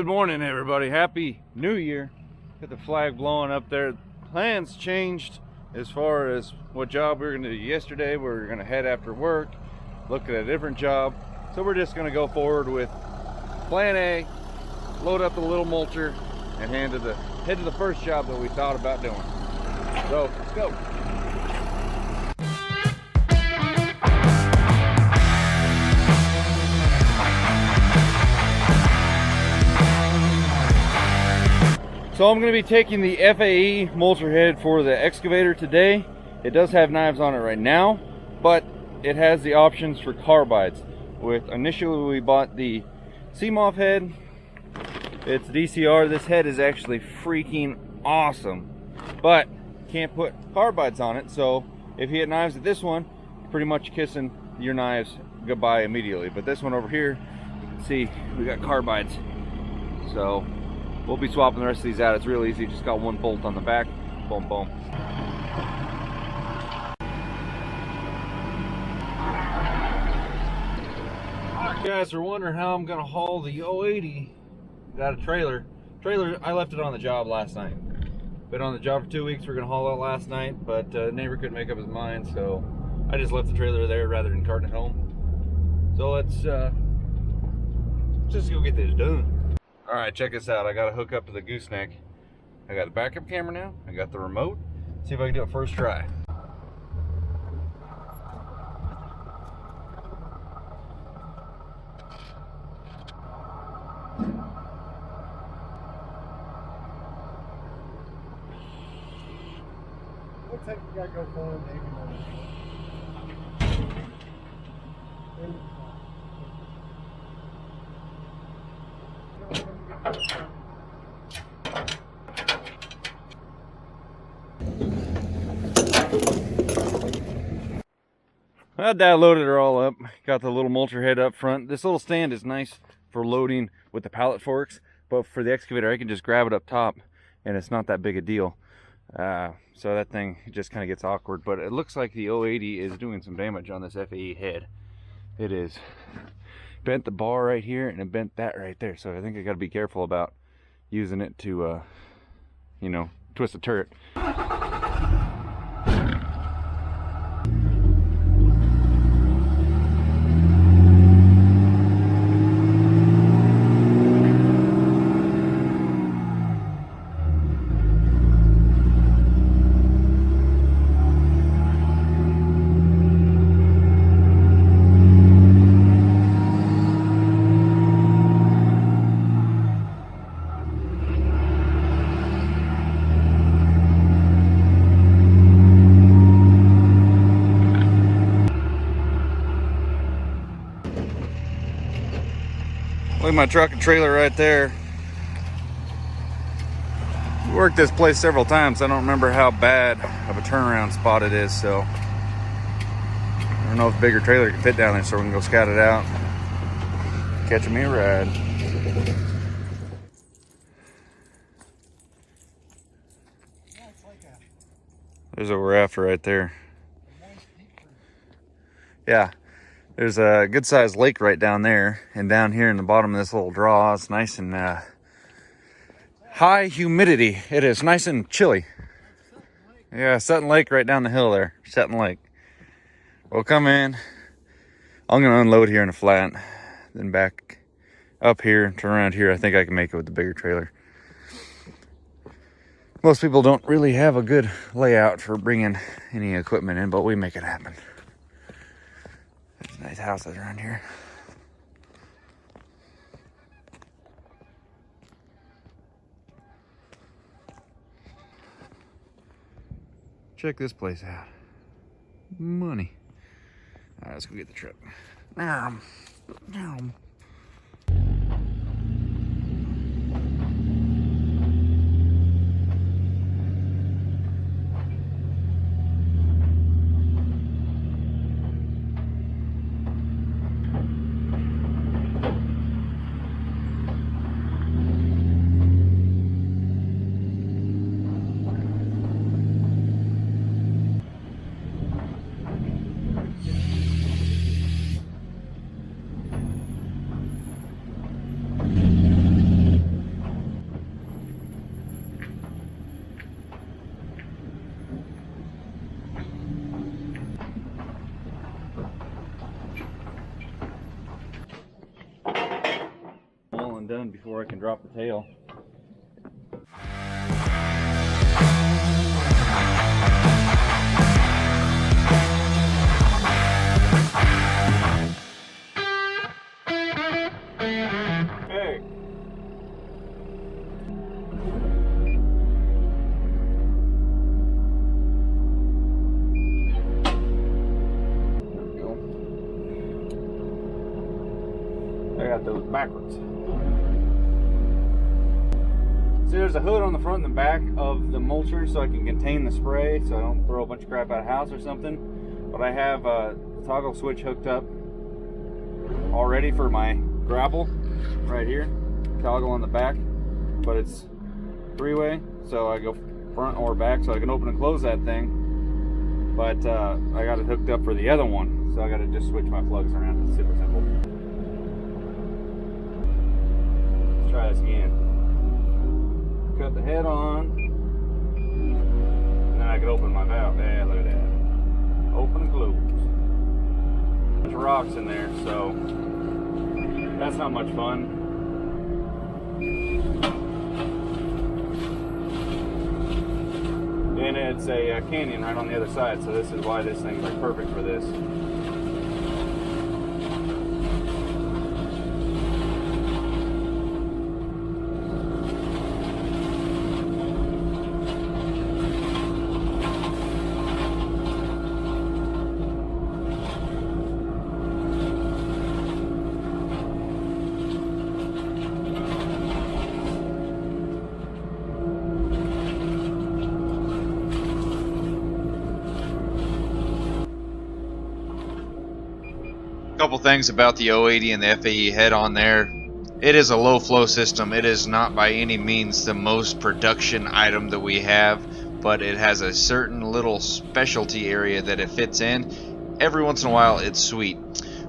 Good morning, everybody. Happy New Year. Got the flag blowing up there. Plans changed as far as what job we were going to do yesterday. We were going to head after work, look at a different job. So we're just going to go forward with plan A, load up the little mulcher, and head to the first job that we thought about doing. So let's go. So I'm going to be taking the FAE mulcher head for the excavator today. It does have knives on it right now, but it has the options for carbides. Initially we bought the CMOF head. It's DCR. This head is actually freaking awesome, but can't put carbides on it. So if you hit knives at this one, you're pretty much kissing your knives goodbye immediately. But this one over here, you can see we got carbides. So we'll be swapping the rest of these out. It's real easy. Just got one bolt on the back. Boom, boom. You guys are wondering how I'm going to haul the 080. Got a trailer. I left it on the job last night. Been on the job for 2 weeks. We're going to haul out last night, but neighbor couldn't make up his mind, so I just left the trailer there rather than carting it home. So let's just go get this done. All right, check this out. I got to hook up to the gooseneck. I got the backup camera now. I got the remote. See if I can do it first try. Looks like you gotta go forward, maybe more. I loaded her all up. Got the little mulcher head up front. This little stand is nice for loading with the pallet forks, but for the excavator I can just grab it up top and it's not that big a deal. So that thing just kind of gets awkward, but it looks like the 080 is doing some damage on this FAE head. It is bent the bar right here and it bent that right there, so I think I got to be careful about using it to you know, twist the turret. Look at my truck and trailer right there. We worked this place several times. I don't remember how bad of a turnaround spot it is, so I don't know if a bigger trailer can fit down there, so we can go scout it out. Catch me a ride. There's what we're after right there. Yeah. There's a good sized lake right down there, and down here in the bottom of this little draw, it's nice and high humidity. It is nice and chilly. Yeah, Sutton Lake right down the hill there. Sutton Lake. We'll come in. I'm gonna unload here in a flat, then back up here, turn around here. I think I can make it with the bigger trailer. Most people don't really have a good layout for bringing any equipment in, but we make it happen. There's nice houses around here. Check this place out. Money. All right, let's go get the truck. can drop the tail. Hey. I got those backwards. See, there's a hood on the front and the back of the mulcher so I can contain the spray so I don't throw a bunch of crap out of the house or something. But I have a toggle switch hooked up already for my grapple right here. Toggle on the back, but it's three-way, so I go front or back so I can open and close that thing. But I got it hooked up for the other one, so I got to just switch my plugs around. It's super simple. Try this again. Cut the head on, and then I can open my valve. Yeah, look at that. Open and close. There's rocks in there, so that's not much fun. And it's a canyon right on the other side, so this is why this thing's like perfect for this. Couple things about the 080 and the FAE head on there. It is a low flow system. It is not by any means the most production item that we have, but it has a certain little specialty area that it fits in. Every once in a while it's sweet,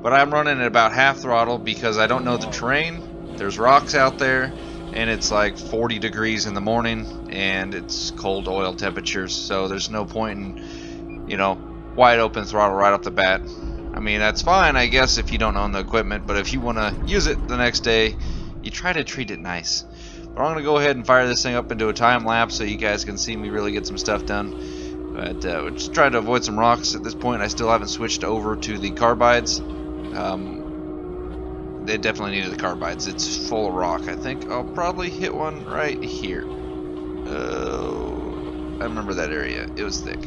but I'm running at about half throttle because I don't know the terrain. There's rocks out there and it's like 40 degrees in the morning and it's cold oil temperatures, so there's no point in, you know, wide open throttle right off the bat. I mean, that's fine, I guess, if you don't own the equipment, but if you want to use it the next day, you try to treat it nice. But I'm going to go ahead and fire this thing up into a time lapse so you guys can see me really get some stuff done. But we're just trying to avoid some rocks at this point. I still haven't switched over to the carbides. They definitely needed the carbides. It's full of rock. I think I'll probably hit one right here. I remember that area. It was thick.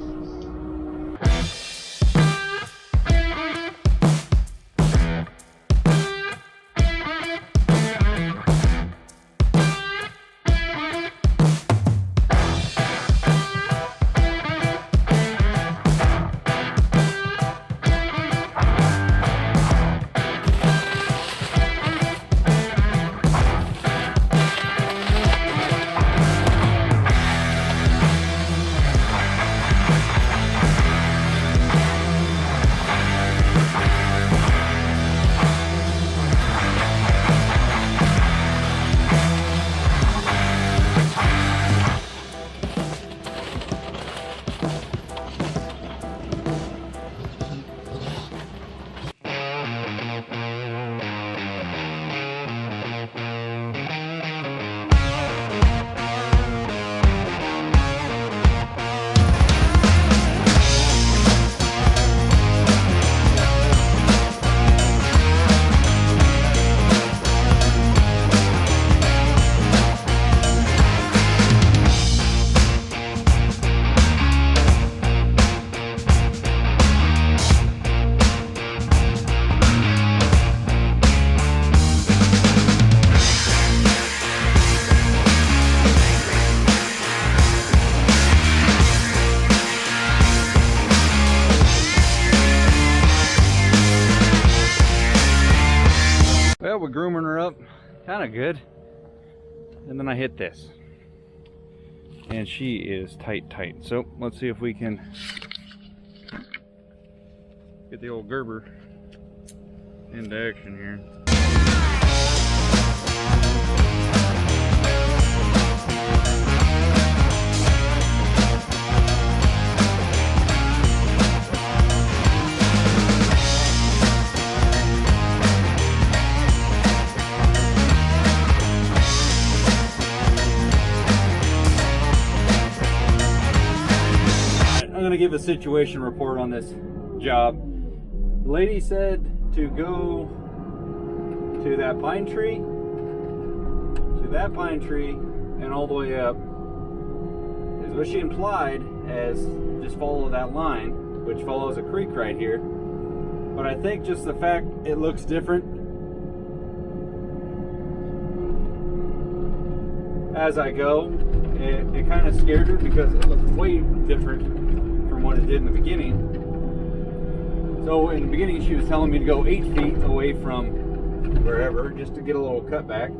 Well, we're grooming her up kind of good, and then I hit this and she is tight. So let's see if we can get the old Gerber into action here. to give a situation report on this job. The lady said to go to that pine tree, and all the way up, is what she implied as just follow that line, which follows a creek right here. But I think just the fact it looks different as I go, it kind of scared her because it looked way different from what it did in the beginning. So in the beginning she was telling me to go 8 feet away from wherever just to get a little cutback.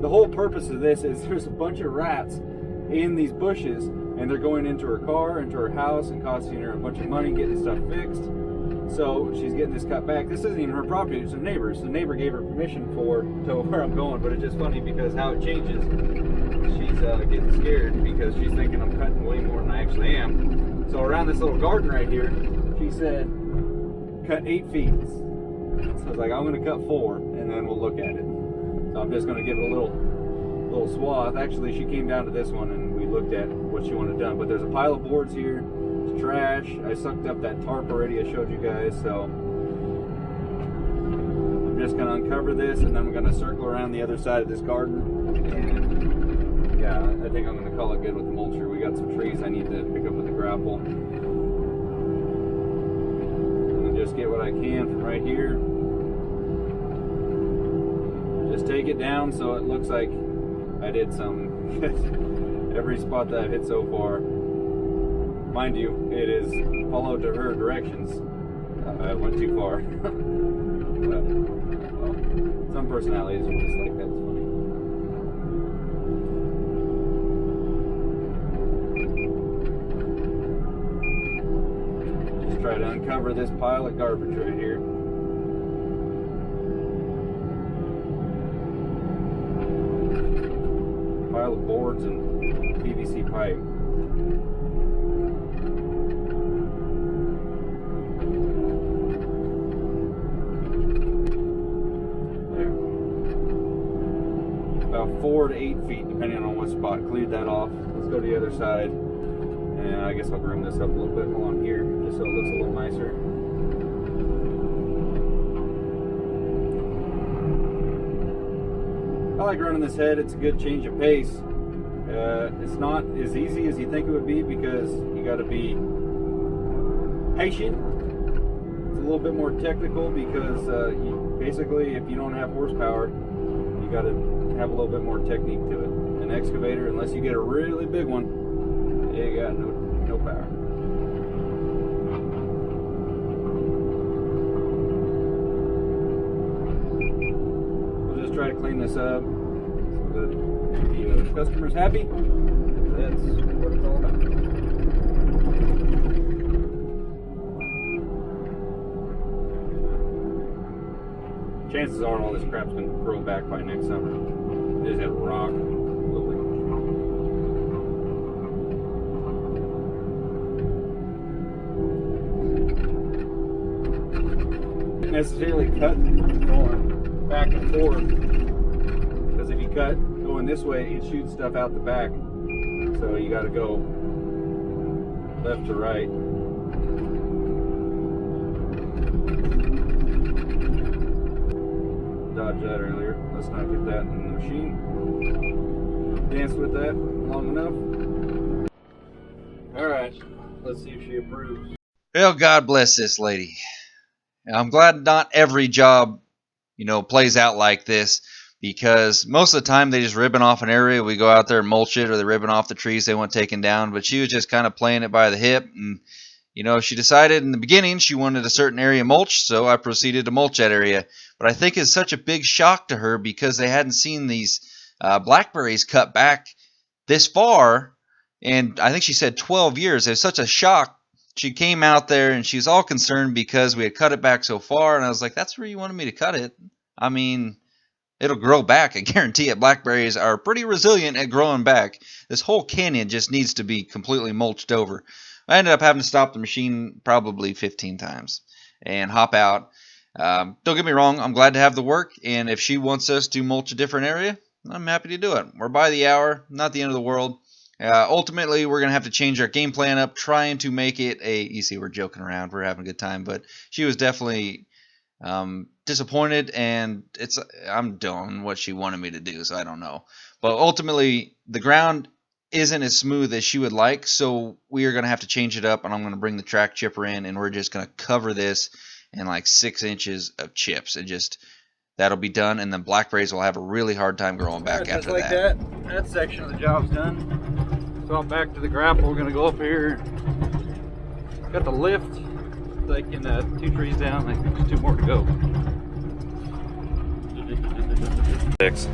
The whole purpose of this is there's a bunch of rats in these bushes and they're going into her car, into her house, and costing her a bunch of money getting stuff fixed. So she's getting this cut back. This isn't even her property, it's her neighbor's. The neighbor gave her permission to where I'm going, but it's just funny because how it changes. She's getting scared because she's thinking I'm cutting way more than I actually am. So around this little garden right here, she said, cut 8 feet. So I was like, I'm gonna cut 4 and then we'll look at it. So I'm just gonna give it a little swath. Actually, she came down to this one and we looked at what she wanted done. But there's a pile of boards here. It's trash. I sucked up that tarp already I showed you guys. So I'm just gonna uncover this and then we're gonna circle around the other side of this garden. And yeah, I think I'm gonna call it good with the mulcher. We got some trees I need to pick up with the grapple. And just get what I can from right here. Just take it down so it looks like I did some. Every spot that I've hit so far, mind you, it is followed to her directions. I went too far. But, well, some personalities are just like that. It's funny. Just try to uncover this pile of garbage right here. Pile of boards and PVC pipe. There. About 4 to 8 feet, depending on what spot. Cleared that off. Let's go to the other side. And I guess I'll groom this up a little bit while I'm here, just so it looks a little nicer. I like running this head. It's a good change of pace. It's not as easy as you think it would be because you got to be patient. It's a little bit more technical because basically if you don't have horsepower, you got to have a little bit more technique to it. An excavator, unless you get a really big one, you got no power. Try to clean this up so that the customer's happy. That's what it's all about. Chances are all this crap's going to grow back by next summer. It is a rock. Not necessarily cut going back and forth, because if you cut going this way, it shoots stuff out the back, so you got to go left to right. Dodge that earlier. Let's not get that in the machine. Danced with that long enough. Alright, let's see if she approves. Well, God bless this lady. I'm glad not every job plays out like this, because most of the time they just ribbon off an area, we go out there and mulch it, or they're ribbon off the trees they want taken down. But she was just kind of playing it by the hip, and she decided in the beginning she wanted a certain area mulched, so I proceeded to mulch that area. But I think it's such a big shock to her because they hadn't seen these blackberries cut back this far, and I think she said 12 years. It was such a shock. She came out there and she was all concerned because we had cut it back so far, and I was like, that's where you wanted me to cut it? I mean, it'll grow back. I guarantee it. Blackberries are pretty resilient at growing back. This whole canyon just needs to be completely mulched over. I ended up having to stop the machine probably 15 times and hop out. Don't get me wrong, I'm glad to have the work, and if she wants us to mulch a different area, I'm happy to do it. We're by the hour, not the end of the world. Ultimately, we're going to have to change our game plan up, trying to make it a... You see, we're joking around. We're having a good time. But she was definitely disappointed, and I'm doing what she wanted me to do, so I don't know. But ultimately, the ground isn't as smooth as she would like, so we are going to have to change it up, and I'm going to bring the track chipper in, and we're just going to cover this in like 6 inches of chips, and just... That'll be done, and then blackberries will have a really hard time growing back just after like that. That section of the job's done. So I'm back to the grapple. We're gonna go up here. Got the lift. Like in 2 trees down. I think there's 2 more to go. 6.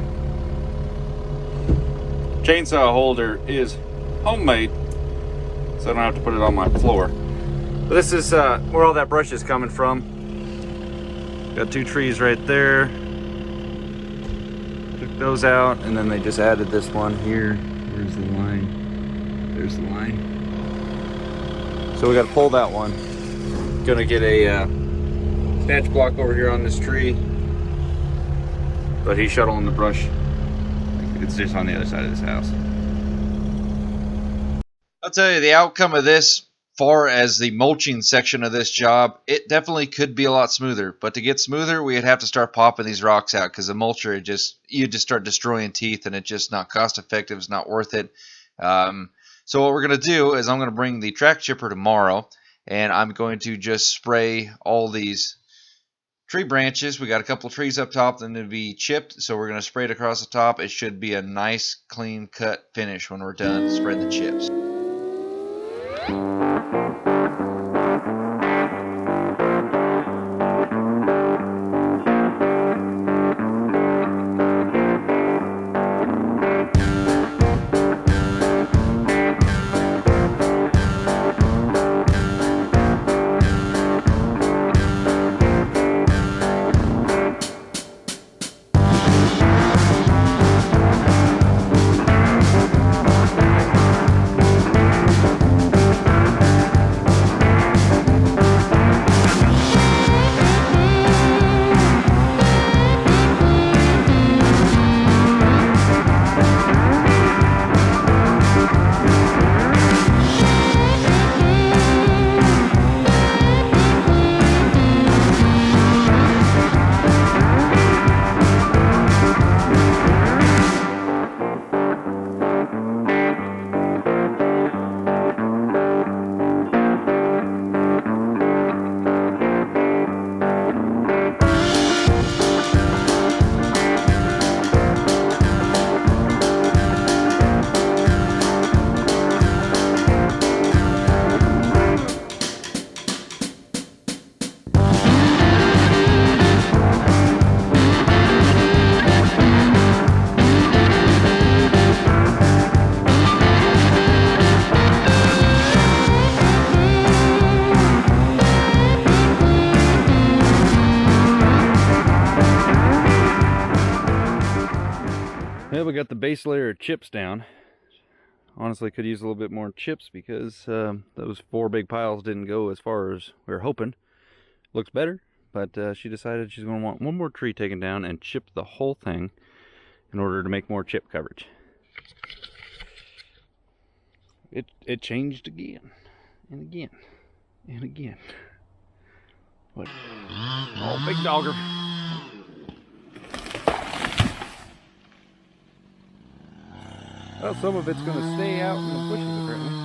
Chainsaw holder is homemade, so I don't have to put it on my floor. But this is where all that brush is coming from. Got 2 trees right there. Took those out, and then they just added this one here. Where's the line? There's the line. So we got to pull that one. Gonna get a stanch block over here on this tree. But he's shuttling the brush. It's just on the other side of this house. I'll tell you, the outcome of this, far as the mulching section of this job, it definitely could be a lot smoother. But to get smoother, we'd have to start popping these rocks out, because the mulcher, you just start destroying teeth, and it's just not cost effective. It's not worth it. So what we're going to do is I'm going to bring the track chipper tomorrow, and I'm going to just spray all these tree branches. We got a couple of trees up top that need to be chipped, so we're going to spray it across the top. It should be a nice, clean cut finish when we're done spraying the chips. Well, we got the base layer of chips down. Honestly, could use a little bit more chips because those 4 big piles didn't go as far as we were hoping. Looks better, but she decided she's going to want 1 more tree taken down and chip the whole thing in order to make more chip coverage. It changed again and again and again. What? Oh, big dogger. Well, some of it's going to stay out in the bushes, apparently.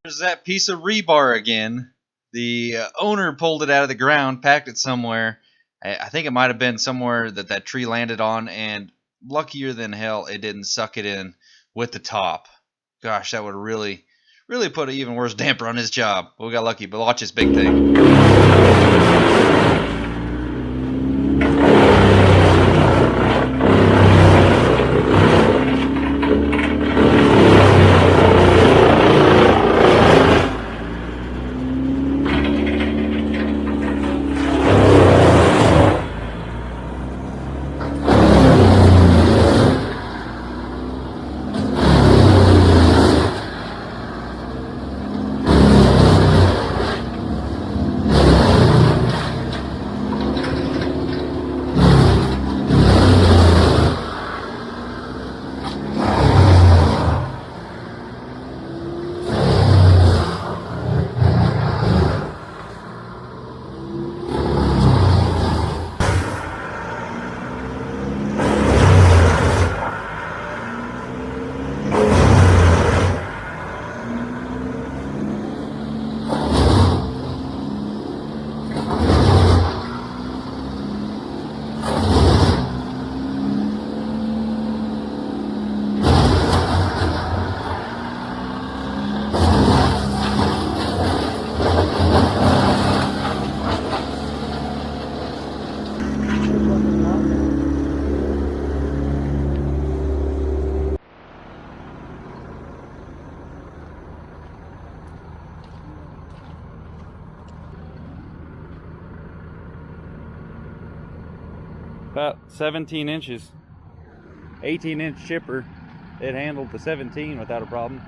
There's that piece of rebar again. The owner pulled it out of the ground, packed it somewhere, I think it might have been somewhere that that tree landed on, and luckier than hell it didn't suck it in with the top. Gosh, that would really put an even worse damper on his job. But we got lucky. But watch this big thing. About 17 inches, 18-inch chipper. It handled the 17 without a problem.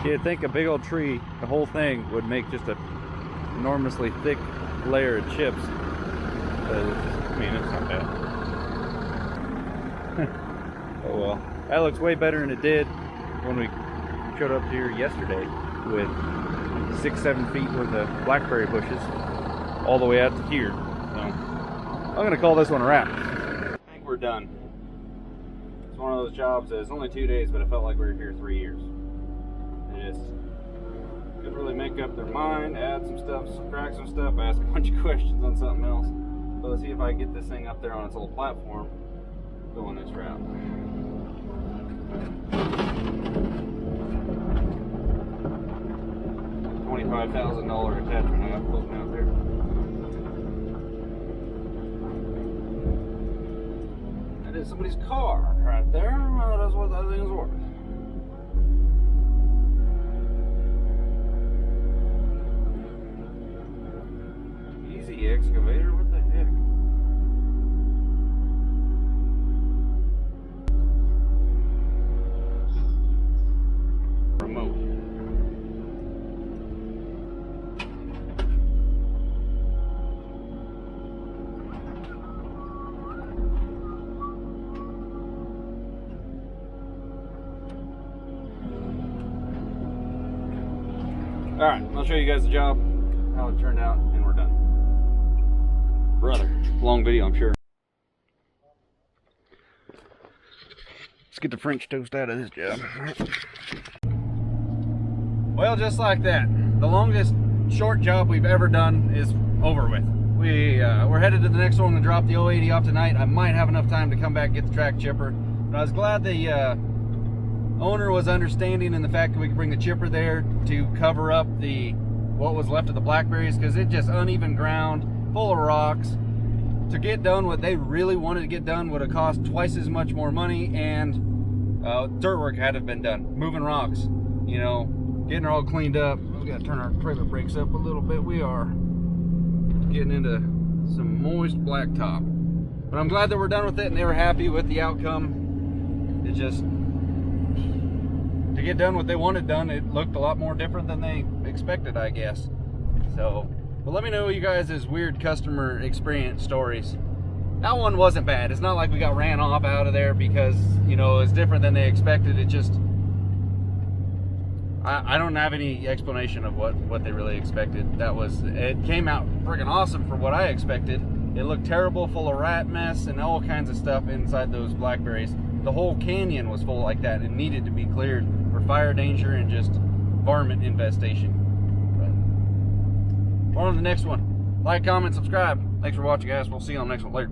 You'd think a big old tree, the whole thing, would make just a enormously thick layer of chips. I mean, it's not bad. Oh well. That looks way better than it did when we showed up here yesterday with 6-7 feet worth of blackberry bushes all the way out to here. So I'm gonna call this one a wrap. I think we're done. It's one of those jobs that it's only 2 days, but it felt like we were here 3 years. They just could really make up their mind, add some stuff, subtract some stuff, ask a bunch of questions on something else. So let's see if I can get this thing up there on its little platform going this route. $25,000 attachment I got floating out there. That is somebody's car right there. Well, that's what that thing is worth. Easy excavator, what the heck? Remote. Alright, I'll show you guys the job, how it turned out, and we're done. Brother, long video, I'm sure. Let's get the French toast out of this job. Well, just like that, the longest short job we've ever done is over with. We're headed to the next one to drop the 080 off tonight. I might have enough time to come back and get the track chipper. But I was glad the owner was understanding in the fact that we could bring the chipper there to cover up what was left of the blackberries, because it just uneven ground, full of rocks. To get done what they really wanted to get done would have cost twice as much more money, and dirt work had to have been done. Moving rocks, you know, getting her all cleaned up. We gotta turn our trailer brakes up a little bit. We are getting into some moist blacktop. But I'm glad that we're done with it and they were happy with the outcome. It just, to get done what they wanted done, it looked a lot more different than they expected, I guess. So, but let me know you guys' weird customer experience stories. That one wasn't bad. It's not like we got ran off out of there because, you know, it's different than they expected. It just, I don't have any explanation of what they really expected. It came out freaking awesome for what I expected. It looked terrible, full of rat mess and all kinds of stuff inside those blackberries. The whole canyon was full like that and needed to be cleared for fire danger and just varmint infestation. But on to the next one. Like, comment, subscribe. Thanks for watching, guys. We'll see you on the next one later.